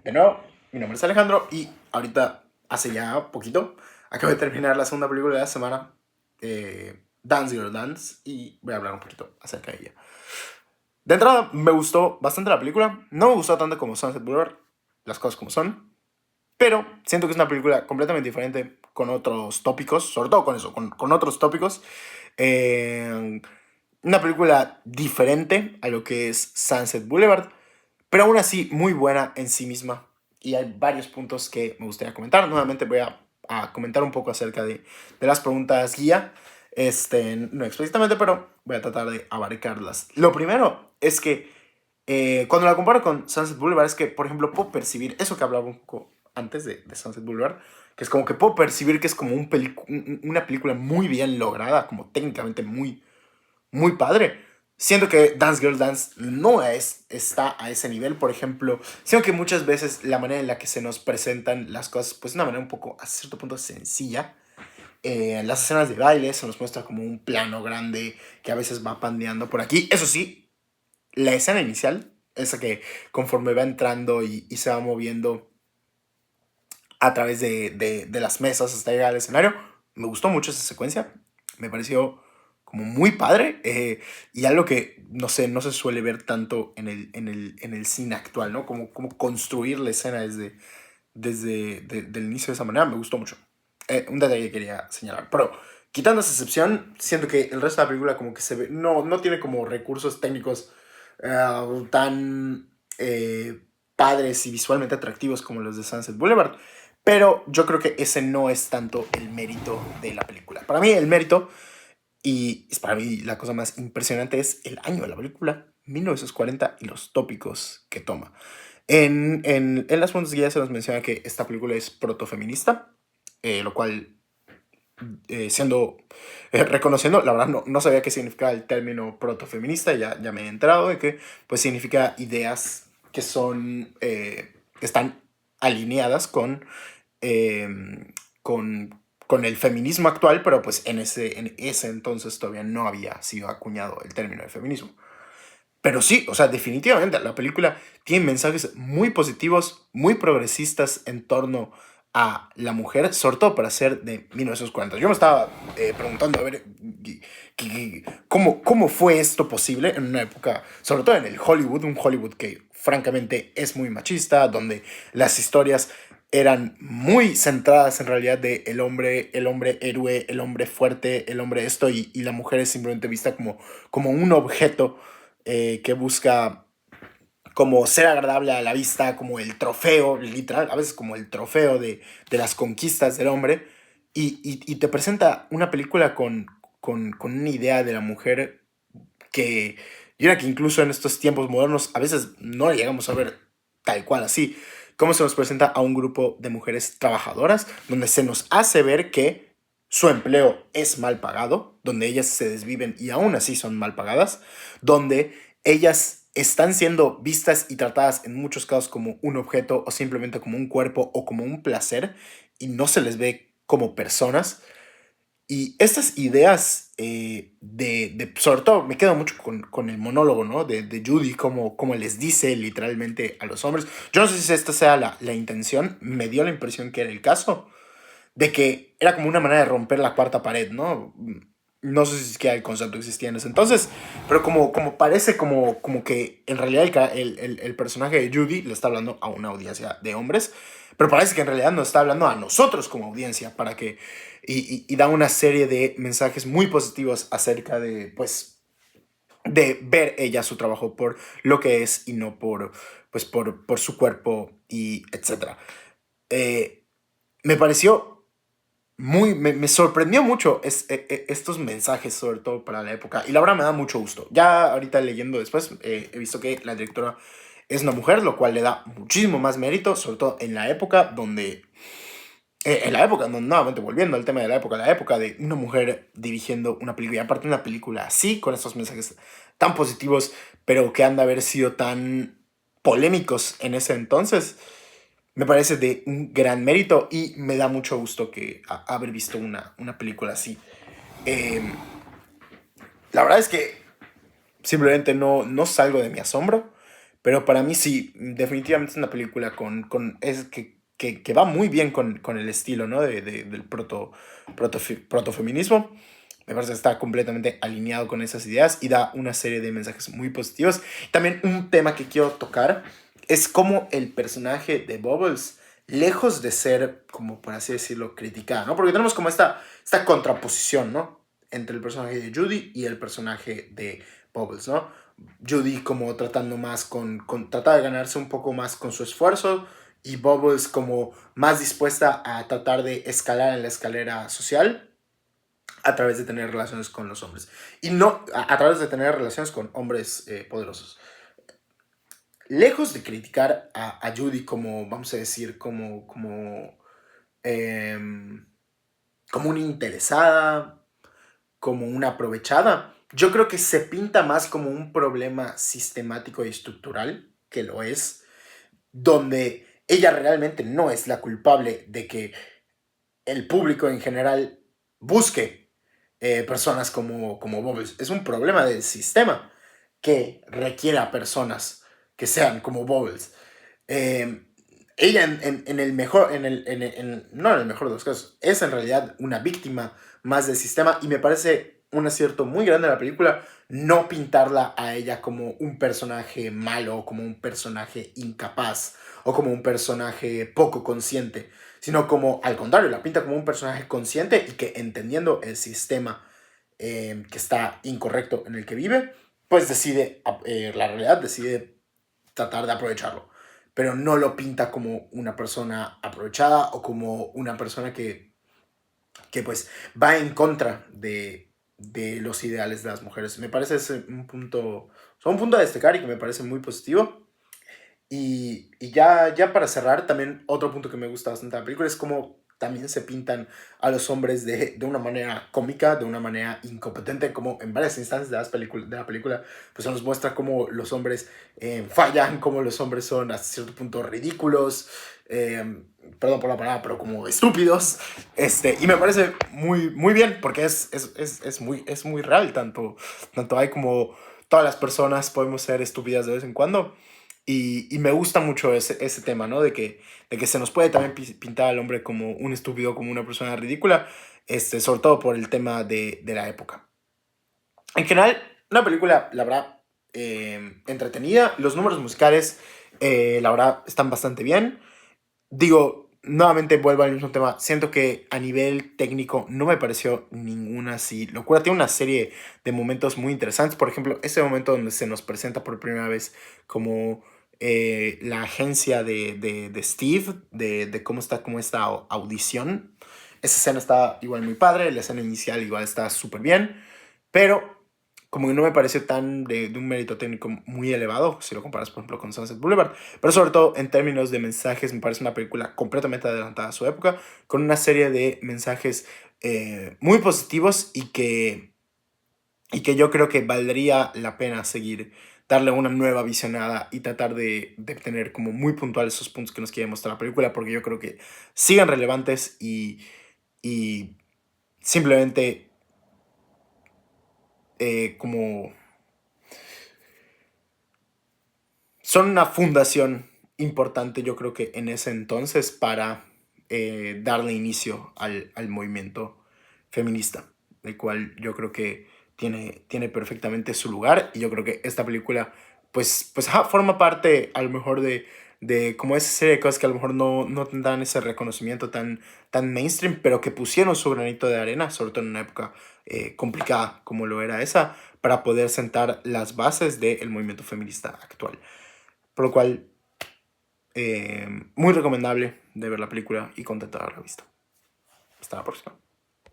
De nuevo, mi nombre es Alejandro y ahorita, hace ya poquito, acabo de terminar la segunda película de la semana, Dance Girl Dance, y voy a hablar un poquito acerca de ella. De entrada, me gustó bastante la película. No me gustó tanto como Sunset Boulevard, las cosas como son, pero siento que es una película completamente diferente con otros tópicos, sobre todo con eso, con otros tópicos. Eh, una película diferente a lo que es Sunset Boulevard, pero aún así muy buena en sí misma. Y hay varios puntos que me gustaría comentar. Nuevamente voy a comentar un poco acerca de las preguntas guía. No explícitamente, pero voy a tratar de abarcarlas. Lo primero es que cuando la comparo con Sunset Boulevard es que, por ejemplo, puedo percibir eso que hablaba un poco antes de Sunset Boulevard, que es como que puedo percibir que es como una película muy bien lograda, como técnicamente muy padre. Siento que Dance Girl Dance no está a ese nivel, por ejemplo. Siento que muchas veces la manera en la que se nos presentan las cosas, pues de una manera un poco, a cierto punto, sencilla. En las escenas de baile se nos muestra como un plano grande que a veces va pandeando por aquí. Eso sí, la escena inicial, esa que conforme va entrando y se va moviendo a través de las mesas hasta llegar al escenario, me gustó mucho esa secuencia. Me pareció como muy padre, y algo que no se suele ver tanto en el cine actual, ¿no? Como construir la escena del inicio de esa manera, me gustó mucho. Un detalle que quería señalar. Pero quitando esa excepción, siento que el resto de la película como que se ve, no tiene como recursos técnicos tan padres y visualmente atractivos como los de Sunset Boulevard. Pero yo creo que ese no es tanto el mérito de la película. Para mí el mérito, y es para mí la cosa más impresionante, es el año de la película, 1940, y los tópicos que toma. En las fuentes guías se nos menciona que esta película es protofeminista, lo cual, reconociendo, la verdad no sabía qué significaba el término protofeminista, ya me he enterado de que pues significa ideas que son, que están alineadas eh, con el feminismo actual, pero pues en ese entonces todavía no había sido acuñado el término de feminismo. Pero sí, o sea, definitivamente la película tiene mensajes muy positivos, muy progresistas en torno a la mujer, sobre todo para ser de 1940. Yo me estaba preguntando, a ver, ¿cómo fue esto posible en una época, sobre todo en el Hollywood, un Hollywood que francamente es muy machista, donde las historias eran muy centradas en realidad de el hombre héroe, el hombre fuerte, el hombre esto, y la mujer es simplemente vista como un objeto que busca como ser agradable a la vista, como el trofeo, literal, a veces como el trofeo de las conquistas del hombre, y te presenta una película con una idea de la mujer que yo creo que incluso en estos tiempos modernos a veces no la llegamos a ver tal cual así. Cómo se nos presenta a un grupo de mujeres trabajadoras, donde se nos hace ver que su empleo es mal pagado, donde ellas se desviven y aún así son mal pagadas, donde ellas están siendo vistas y tratadas en muchos casos como un objeto o simplemente como un cuerpo o como un placer, y no se les ve como personas. Y estas ideas sobre todo me quedo mucho con el monólogo, ¿no? De Judy, como les dice literalmente a los hombres. Yo no sé si esta sea la intención, me dio la impresión que era el caso, de que era como una manera de romper la cuarta pared, ¿no? No sé si es que el concepto existía en ese entonces, pero como parece como que en realidad el personaje de Judy le está hablando a una audiencia de hombres, pero parece que en realidad nos está hablando a nosotros como audiencia, para que, y da una serie de mensajes muy positivos acerca de, pues, de ver ella su trabajo por lo que es y no por su cuerpo y etcétera. Me pareció me sorprendió mucho estos mensajes, sobre todo para la época. Y la verdad me da mucho gusto. Ya ahorita leyendo después, he visto que la directora es una mujer, lo cual le da muchísimo más mérito, sobre todo en la época donde... en la época, no, nuevamente volviendo al tema de la época de una mujer dirigiendo una película, y aparte una película así, con estos mensajes tan positivos, pero que han de haber sido tan polémicos en ese entonces, me parece de un gran mérito y me da mucho gusto que haber visto una película así. Eh, la verdad es que simplemente no salgo de mi asombro, pero para mí sí, definitivamente es una película que va muy bien con el estilo, ¿no? Del protofeminismo. Me parece que está completamente alineado con esas ideas y da una serie de mensajes muy positivos. También un tema que quiero tocar es cómo el personaje de Bubbles, lejos de ser, como por así decirlo, criticada, ¿no? Porque tenemos como esta contraposición, ¿no? Entre el personaje de Judy y el personaje de Bubbles, ¿no? Judy como tratando más tratar de ganarse un poco más con su esfuerzo y Bubbles como más dispuesta a tratar de escalar en la escalera social a través de tener relaciones con los hombres. Y no a través de tener relaciones con hombres poderosos. Lejos de criticar a Judy como, vamos a decir, eh, como una interesada, como una aprovechada, yo creo que se pinta más como un problema sistemático y estructural, que lo es, donde ella realmente no es la culpable de que el público en general busque personas como Bubbles. Es un problema del sistema que requiere a personas que sean como Bubbles. Eh, Ella en el mejor, no en el mejor de los casos, es en realidad una víctima más del sistema y me parece un acierto muy grande de la película no pintarla a ella como un personaje malo, como un personaje incapaz o como un personaje poco consciente, sino como al contrario, la pinta como un personaje consciente y que entendiendo el sistema que está incorrecto en el que vive, pues decide, la realidad decide tratar de aprovecharlo, pero no lo pinta como una persona aprovechada o como una persona que pues va en contra de los ideales de las mujeres. Me parece ese un punto a destacar y que me parece muy positivo. Y ya para cerrar, también otro punto que me gusta bastante de la película es cómo también se pintan a los hombres de una manera cómica, de una manera incompetente, como en varias instancias de la película, pues se nos muestra cómo los hombres fallan, cómo los hombres son hasta cierto punto ridículos, perdón por la palabra, pero como estúpidos, y me parece muy bien, porque es muy real, tanto hay como todas las personas podemos ser estúpidas de vez en cuando, y me gusta mucho ese tema, ¿no? De que se nos puede también pintar al hombre como un estúpido, como una persona ridícula, sobre todo por el tema de la época. En general, una película, la verdad, entretenida. Los números musicales, la verdad, están bastante bien. Digo, nuevamente vuelvo al mismo tema. Siento que a nivel técnico no me pareció ninguna así locura. Tiene una serie de momentos muy interesantes. Por ejemplo, ese momento donde se nos presenta por primera vez como la agencia de Steve, de cómo está como esta audición. Esa escena está igual muy padre. La escena inicial igual está súper bien. Pero como que no me pareció tan de un mérito técnico muy elevado, si lo comparas, por ejemplo, con Sunset Boulevard. Pero sobre todo en términos de mensajes, me parece una película completamente adelantada a su época, con una serie de mensajes muy positivos y que yo creo que valdría la pena seguir, darle una nueva visionada y tratar de tener como muy puntuales esos puntos que nos quiere mostrar la película, porque yo creo que siguen relevantes y simplemente como son una fundación importante, yo creo que en ese entonces, para darle inicio al movimiento feminista, el cual yo creo que tiene perfectamente su lugar y yo creo que esta película pues ajá, forma parte a lo mejor de como esa serie de cosas que a lo mejor no tendrán ese reconocimiento tan mainstream, pero que pusieron su granito de arena, sobre todo en una época complicada como lo era esa, para poder sentar las bases del movimiento feminista actual. Por lo cual, muy recomendable de ver la película y contento de haberla visto. Hasta la próxima.